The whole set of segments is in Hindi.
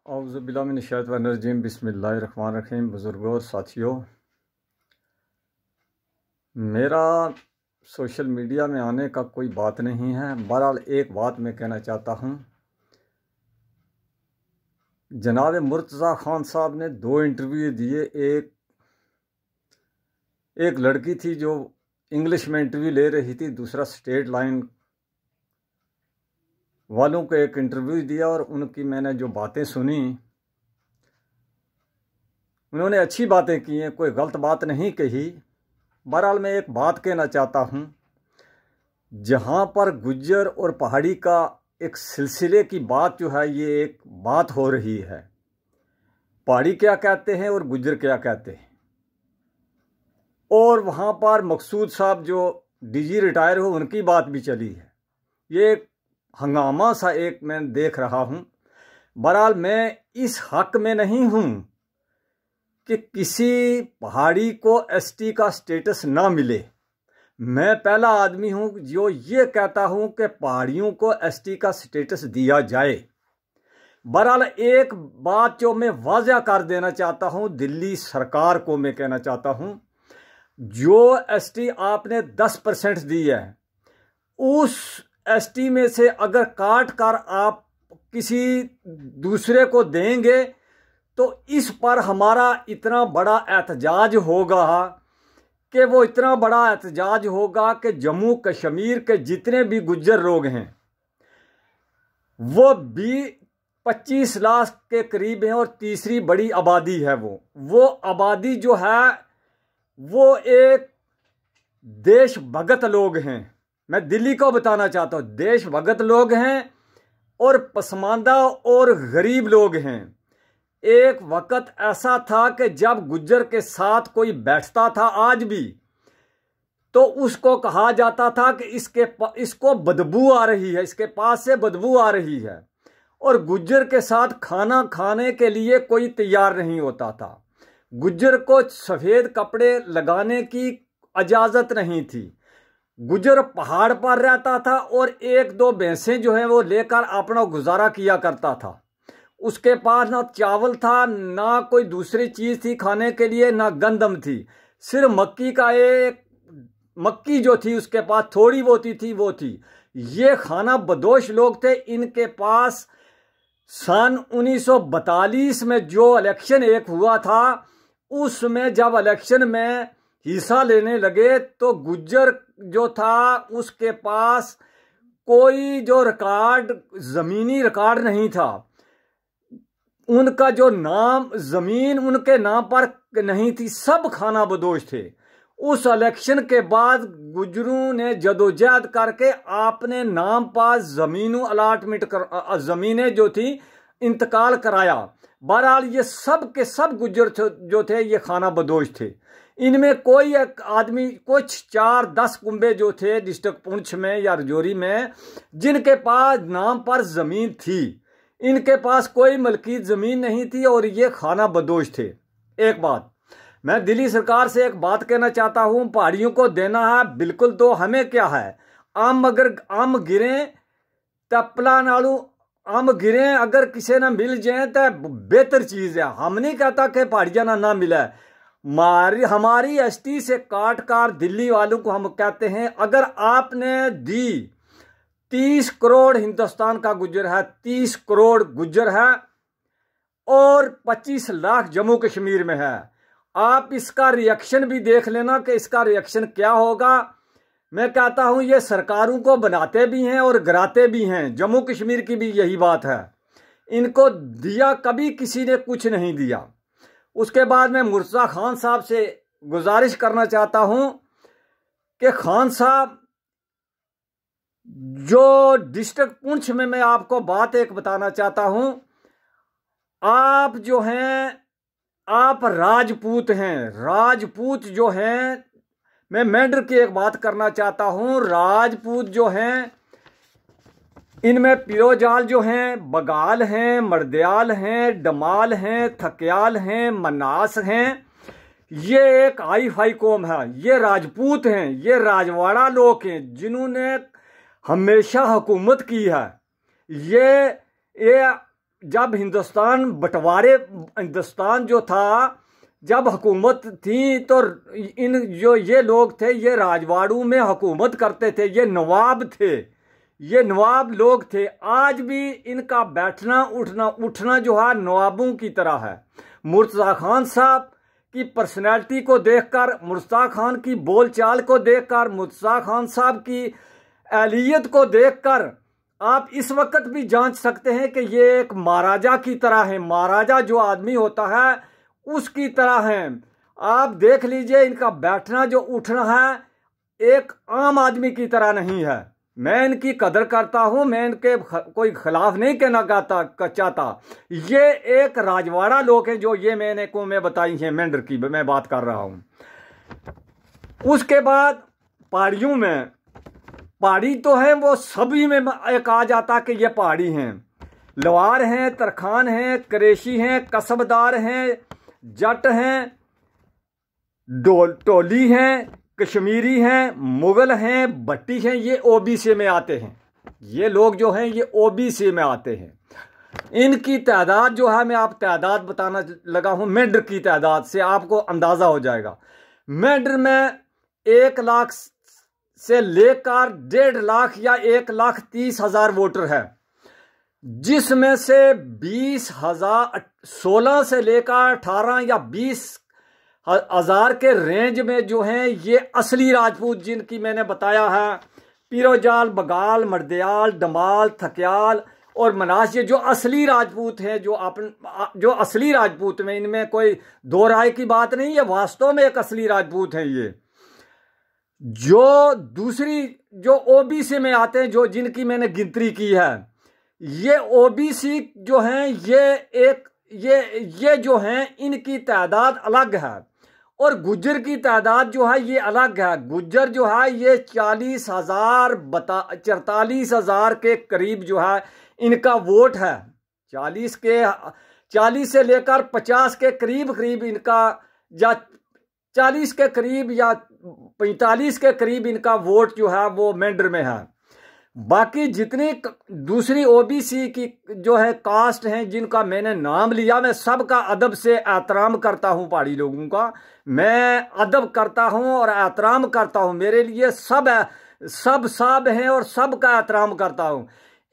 औज़ुबिल्लाहिमिनश्शैतानिर्रजीम बिस्मिल्लाहिर्रहमानिर्रहीम। बुज़ुर्गों और साथियों, मेरा सोशल मीडिया में आने का कोई बात नहीं है। बहरहाल एक बात मैं कहना चाहता हूँ। जनाब मुर्तज़ा ख़ान साहब ने 2 इंटरव्यू दिए। एक लड़की थी जो इंग्लिश में इंटरव्यू ले रही थी, दूसरा स्टेट लाइन वालों को एक इंटरव्यू दिया और उनकी मैंने जो बातें सुनी, उन्होंने अच्छी बातें की हैं, कोई गलत बात नहीं कही। बहरहाल मैं एक बात कहना चाहता हूँ, जहाँ पर गुज्जर और पहाड़ी का एक सिलसिले की बात जो है, ये एक बात हो रही है। पहाड़ी क्या कहते हैं और गुज्जर क्या कहते हैं, और वहाँ पर मकसूद साहब जो डीजी रिटायर हो उनकी बात भी चली है। ये एक हंगामा सा एक मैं देख रहा हूँ। बहरहाल मैं इस हक में नहीं हूँ कि किसी पहाड़ी को एसटी का स्टेटस ना मिले। मैं पहला आदमी हूँ जो ये कहता हूँ कि पहाड़ियों को एसटी का स्टेटस दिया जाए। बहरहाल एक बात जो मैं वाज़ह कर देना चाहता हूँ, दिल्ली सरकार को मैं कहना चाहता हूँ, जो एसटी आपने 10% दी है, उस एसटी में से अगर काट कर आप किसी दूसरे को देंगे तो इस पर हमारा इतना बड़ा एहतजाज होगा कि वो इतना बड़ा एहतजाज होगा कि जम्मू कश्मीर के जितने भी गुज्जर लोग हैं वो भी 25 लाख के करीब हैं और तीसरी बड़ी आबादी है। वो आबादी जो है वो एक देशभगत लोग हैं। मैं दिल्ली को बताना चाहता हूँ, देशभगत लोग हैं और पसमानदा और गरीब लोग हैं। एक वक्त ऐसा था कि जब गुज्जर के साथ कोई बैठता था, आज भी, तो उसको कहा जाता था कि इसको बदबू आ रही है, इसके पास से बदबू आ रही है, और गुज्जर के साथ खाना खाने के लिए कोई तैयार नहीं होता था। गुज्जर को सफ़ेद कपड़े लगाने की इजाज़त नहीं थी। गुज्जर पहाड़ पर रहता था और 1-2 भैंसें जो हैं वो लेकर अपना गुजारा किया करता था। उसके पास ना चावल था, ना कोई दूसरी चीज़ थी खाने के लिए, ना गंदम थी। सिर्फ मक्की जो थी उसके पास थोड़ी बहुत थी, वो थी। ये खाना बदोश लोग थे। इनके पास सन 1942 में जो इलेक्शन एक हुआ था, उसमें जब इलेक्शन में हिस्सा लेने लगे तो गुज्जर जो था उसके पास कोई जो रिकॉर्ड, ज़मीनी रिकॉर्ड नहीं था। उनका जो नाम, ज़मीन उनके नाम पर नहीं थी, सब खाना बदोश थे। उस इलेक्शन के बाद गुज्जरों ने जदोजहद करके अपने नाम पर ज़मीनें जो थी इंतकाल कराया। बहरहाल ये सब के सब गुज्जर जो थे ये खाना बदोश थे। इनमें कोई एक आदमी, कुछ 4-10 कुंबे जो थे डिस्ट्रिक्ट पुंछ में या रजौरी में, जिनके पास नाम पर ज़मीन थी, इनके पास कोई मलकी ज़मीन नहीं थी और ये खाना बदोश थे। एक बात मैं दिल्ली सरकार से एक बात कहना चाहता हूँ, पहाड़ियों को देना है बिल्कुल, तो हमें क्या है, अगर आम गिरें तपला नालू आम गिरें, अगर किसी ना मिल जाए तो बेहतर चीज़ है। हम नहीं कहता कि पहाड़िया ना मिला है। हमारी एसटी से काट कर दिल्ली वालों को हम कहते हैं, अगर आपने दी 30 करोड़ हिंदुस्तान का गुज्जर है, 30 करोड़ गुज्जर है और 25 लाख जम्मू कश्मीर में है। आप इसका रिएक्शन भी देख लेना कि इसका रिएक्शन क्या होगा। मैं कहता हूं ये सरकारों को बनाते भी हैं और गिराते भी हैं। जम्मू कश्मीर की भी यही बात है। इनको दिया कभी किसी ने कुछ नहीं दिया। उसके बाद मैं मुर्तज़ा ख़ान साहब से गुजारिश करना चाहता हूं कि ख़ान साहब, जो डिस्ट्रिक्ट पुंछ में मैं आपको बात एक बताना चाहता हूं, आप जो हैं, आप राजपूत हैं। राजपूत जो हैं, मैं मेंढर की एक बात करना चाहता हूं, राजपूत जो हैं इनमें पिरोजाल जो हैं, बगाल हैं, मर्दयाल हैं, डमाल हैं, थक्याल हैं, मनास हैं। ये एक हाई फाई कौम है। ये राजपूत हैं, ये राजवाड़ा लोग हैं जिन्होंने हमेशा हुकूमत की है। ये जब हिंदुस्तान जो था, जब हुकूमत थी, तो इन जो ये लोग थे, ये राजवाड़ों में हुकूमत करते थे, ये नवाब थे, ये नवाब लोग थे। आज भी इनका बैठना उठना जो है नवाबों की तरह है। मुर्तज़ा खान साहब की पर्सनैलिटी को देखकर, मुर्तज़ा खान की बोलचाल को देखकर, मुर्तज़ा खान साहब की एहलियत को देखकर आप इस वक्त भी जांच सकते हैं कि ये एक महाराजा की तरह है। महाराजा जो आदमी होता है उसकी तरह है। आप देख लीजिए, इनका बैठना जो उठना है एक आम आदमी की तरह नहीं है। मैं इनकी कदर करता हूं, मैं इनके कोई खिलाफ नहीं कहना चाहता। ये एक राजवाड़ा लोग हैं जो ये मैंने को मैं बताई है, मेंढर की मैं बात कर रहा हूं। उसके बाद पहाड़ियों में, पहाड़ी तो है वो सभी में एक आ जाता कि ये पहाड़ी हैं। लवार हैं, तरखान हैं, करेशी हैं, कसबदार हैं, जट हैं, टोली हैं, कश्मीरी हैं, मुगल हैं, भट्टी हैं। ये ओबीसी में आते हैं। ये लोग जो हैं ये ओबीसी में आते हैं। इनकी तादाद जो है, मैं आप तादाद बताना लगा हूं। मेंढर की तादाद से आपको अंदाजा हो जाएगा। मेंढर में 1 लाख से लेकर 1.5 लाख या 1,30,000 वोटर है, जिसमें से 20,000 16 से लेकर 18 या 20,000 के रेंज में जो हैं ये असली राजपूत, जिनकी मैंने बताया है, पीरोजाल, बगाल, मर्दयाल, डमाल, थक्याल और मनास, ये जो असली राजपूत हैं, जो असली राजपूत में, इनमें कोई दो राय की बात नहीं है, वास्तव में एक असली राजपूत हैं ये। जो दूसरी जो ओबीसी में आते हैं, जो जिनकी मैंने गिनती की है, ये ओबीसी जो हैं ये जो हैं इनकी तादाद अलग है। और गुज्जर की तादाद जो है ये अलग है। गुज्जर जो है ये 44,000 के करीब जो है इनका वोट है। 40 से लेकर 50 के करीब इनका, या 40 के करीब या 45 के करीब इनका वोट जो है वो मेंढर में है। बाकी जितनी दूसरी ओबीसी की जो है कास्ट हैं, जिनका मैंने नाम लिया, मैं सबका अदब से एहतराम करता हूं। पहाड़ी लोगों का मैं अदब करता हूं और एहतराम करता हूं। मेरे लिए सब हैं और सबका एहतराम करता हूं।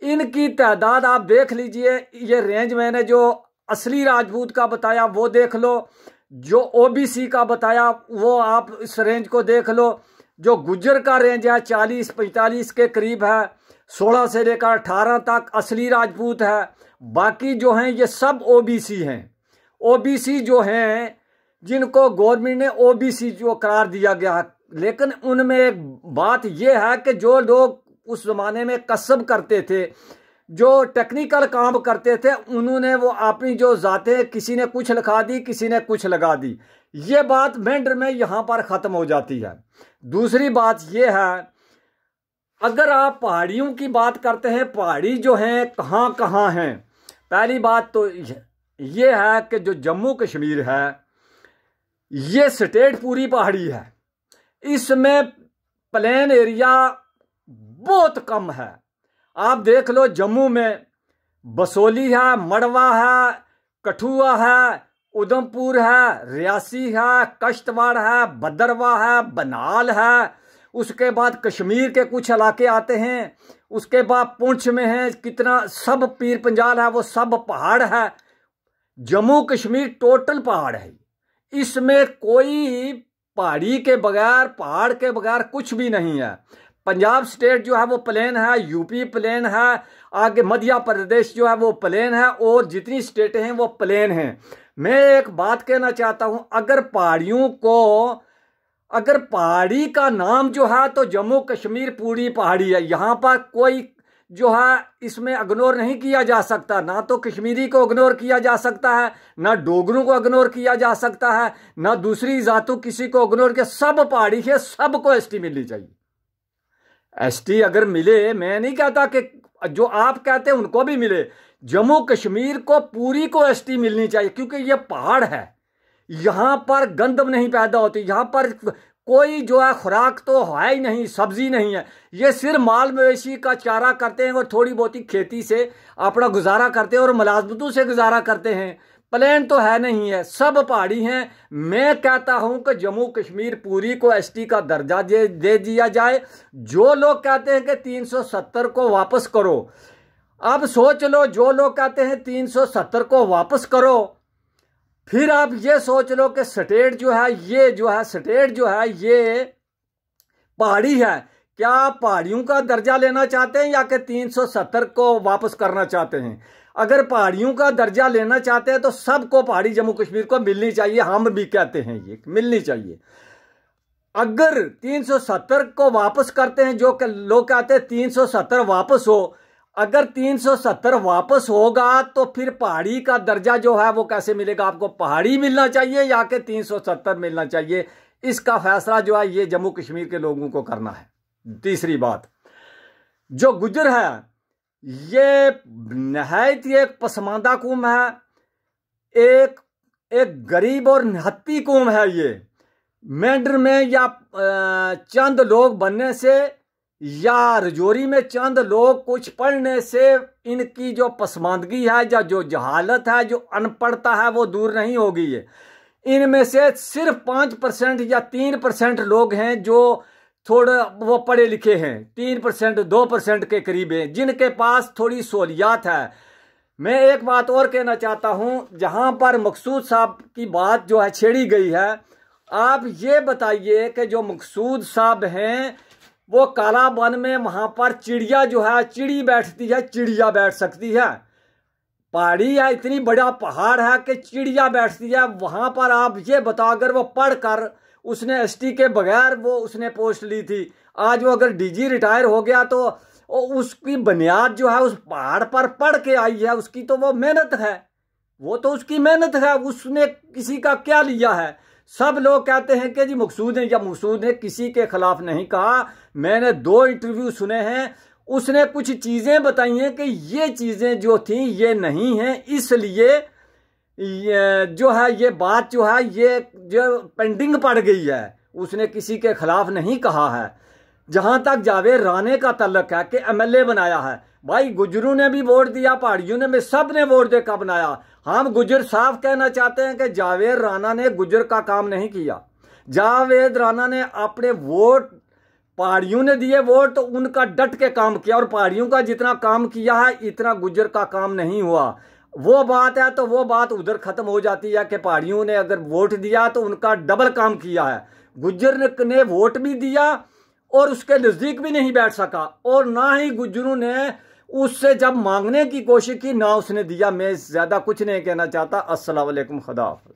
इनकी तादाद आप देख लीजिए। ये रेंज मैंने जो असली राजपूत का बताया वो देख लो, जो ओबीसी का बताया वो आप इस रेंज को देख लो। जो गुज्जर का रेंज है 40-45 के करीब है, 16 से लेकर 18 तक असली राजपूत है। बाकी जो हैं ये सब ओबीसी हैं। ओबीसी जो हैं जिनको गवर्नमेंट ने ओबीसी जो करार दिया गया है, लेकिन उनमें एक बात यह है कि जो लोग उस जमाने में कसब करते थे, जो टेक्निकल काम करते थे, उन्होंने वो अपनी जो जातें, किसी ने कुछ लिखा दी, किसी ने कुछ लगा दी। ये बात मेंढर में यहां पर खत्म हो जाती है। दूसरी बात यह है, अगर आप पहाड़ियों की बात करते हैं, पहाड़ी जो हैं कहां कहां हैं। पहली बात तो यह है कि जो जम्मू कश्मीर है ये स्टेट पूरी पहाड़ी है। इसमें प्लेन एरिया बहुत कम है। आप देख लो, जम्मू में बसोली है, मड़वा है, कठुआ है, उधमपुर है, रियासी है, कश्तवाड़ है, भद्रवाह है, बनाल है। उसके बाद कश्मीर के कुछ इलाके आते हैं। उसके बाद पुंछ में है, कितना सब पीर पंजाल है, वो सब पहाड़ है। जम्मू कश्मीर टोटल पहाड़ है। इसमें कोई पहाड़ी के बगैर, पहाड़ के बगैर कुछ भी नहीं है। पंजाब स्टेट जो है वो प्लेन है, यूपी प्लेन है, आगे मध्य प्रदेश जो है वो प्लेन है, और जितनी स्टेटें हैं वो प्लेन हैं। मैं एक बात कहना चाहता हूं, अगर पहाड़ी का नाम जो है तो जम्मू कश्मीर पूरी पहाड़ी है। यहां पर कोई जो है इसमें इग्नोर नहीं किया जा सकता। ना तो कश्मीरी को इग्नोर किया जा सकता है, ना डोगरों को इग्नोर किया जा सकता है, ना दूसरी जातों किसी को इग्नोर किया। सब पहाड़ी है, सबको एसटी मिलनी चाहिए। एसटी अगर मिले, मैं नहीं कहता कि जो आप कहते हैं उनको भी मिले, जम्मू कश्मीर को पूरी को एसटी मिलनी चाहिए, क्योंकि ये पहाड़ है। यहां पर गंदम नहीं पैदा होती, यहां पर कोई जो है खुराक तो है ही नहीं, सब्जी नहीं है। ये सिर्फ माल मवेशी का चारा करते हैं और थोड़ी बहुत ही खेती से अपना गुजारा करते हैं और मुलाजमतों से गुजारा करते हैं। प्लेन तो है नहीं है, सब पहाड़ी हैं। मैं कहता हूं कि जम्मू कश्मीर पूरी को एसटी का दर्जा दे दिया जाए। जो लोग कहते हैं कि 370 को वापस करो, अब सोच लो, जो लोग कहते हैं 370 को वापस करो, फिर आप ये सोच लो कि स्टेट जो है ये पहाड़ी है। क्या आप पहाड़ियों का दर्जा लेना चाहते हैं या कि 370 को वापस करना चाहते हैं? अगर पहाड़ियों का दर्जा लेना चाहते हैं तो सबको पहाड़ी जम्मू कश्मीर को मिलनी चाहिए। हम भी कहते हैं ये मिलनी चाहिए। अगर 370 को वापस करते हैं, जो लोग कहते हैं 370 वापस हो, अगर 370 वापस होगा तो फिर पहाड़ी का दर्जा जो है वो कैसे मिलेगा? आपको पहाड़ी मिलना चाहिए या कि 370 मिलना चाहिए? इसका फैसला जो है ये जम्मू कश्मीर के लोगों को करना है। तीसरी बात, जो गुज्जर है ये नहायत ही एक पसमानदा कौम है, एक गरीब और निहत्ती कौम है। ये मेंढर में या चंद लोग बनने से या रजौरी में चंद लोग कुछ पढ़ने से इनकी जो पसमानदगी है या जो जहालत है, जो अनपढ़ता है, वो दूर नहीं होगी। है इनमें से सिर्फ 5% या 3% लोग हैं जो थोड़ा वो पढ़े लिखे हैं। 3% 2% के करीब हैं जिनके पास थोड़ी सहूलियात है। मैं एक बात और कहना चाहता हूं, जहां पर मकसूद साहब की बात जो है छेड़ी गई है, आप ये बताइए कि जो मकसूद साहब हैं वो काला वन में वहां पर चिड़िया जो है, चिड़ी बैठती है, चिड़िया बैठ सकती है? पहाड़ी है, इतनी बड़ा पहाड़ है कि चिड़िया बैठती है वहां पर। आप ये बताओ, अगर वो पढ़कर उसने एसटी के बगैर वो उसने पोस्ट ली थी, आज वो अगर डीजी रिटायर हो गया तो उसकी बुनियाद जो है उस पहाड़ पर पढ़ के आई है। उसकी तो वो मेहनत है, वो तो उसकी मेहनत है, उसने किसी का क्या लिया है? सब लोग कहते हैं कि जी मकसूद है, या मकसूद ने किसी के खिलाफ नहीं कहा। मैंने 2 इंटरव्यू सुने हैं, उसने कुछ चीजें बताई हैं कि ये चीजें जो थी ये नहीं हैं, इसलिए ये जो है ये बात जो है ये जो पेंडिंग पड़ गई है। उसने किसी के खिलाफ नहीं कहा है। जहां तक जावेद राणे का तल्लक है कि एमएलए बनाया है, भाई गुज्जरों ने भी वोट दिया, पहाड़ियों ने भी, सब ने वोट देकर बनाया। हम गुज्जर साफ कहना चाहते हैं कि जावेद राणा ने गुज्जर का काम नहीं किया। जावेद राणा ने अपने वोट, पहाड़ियों ने दिए वोट तो उनका डट के काम किया, और पहाड़ियों का जितना काम किया है इतना गुज्जर का काम नहीं हुआ। वो बात है तो वो बात उधर खत्म हो जाती है कि पहाड़ियों ने अगर वोट दिया तो उनका डबल काम किया है। गुज्जर ने वोट भी दिया और उसके नजदीक भी नहीं बैठ सका, और ना ही गुज्जरों ने उससे जब मांगने की कोशिश की ना उसने दिया। मैं ज्यादा कुछ नहीं कहना चाहता। अस्सलाम वालेकुम, खुदा हाफ़िज़।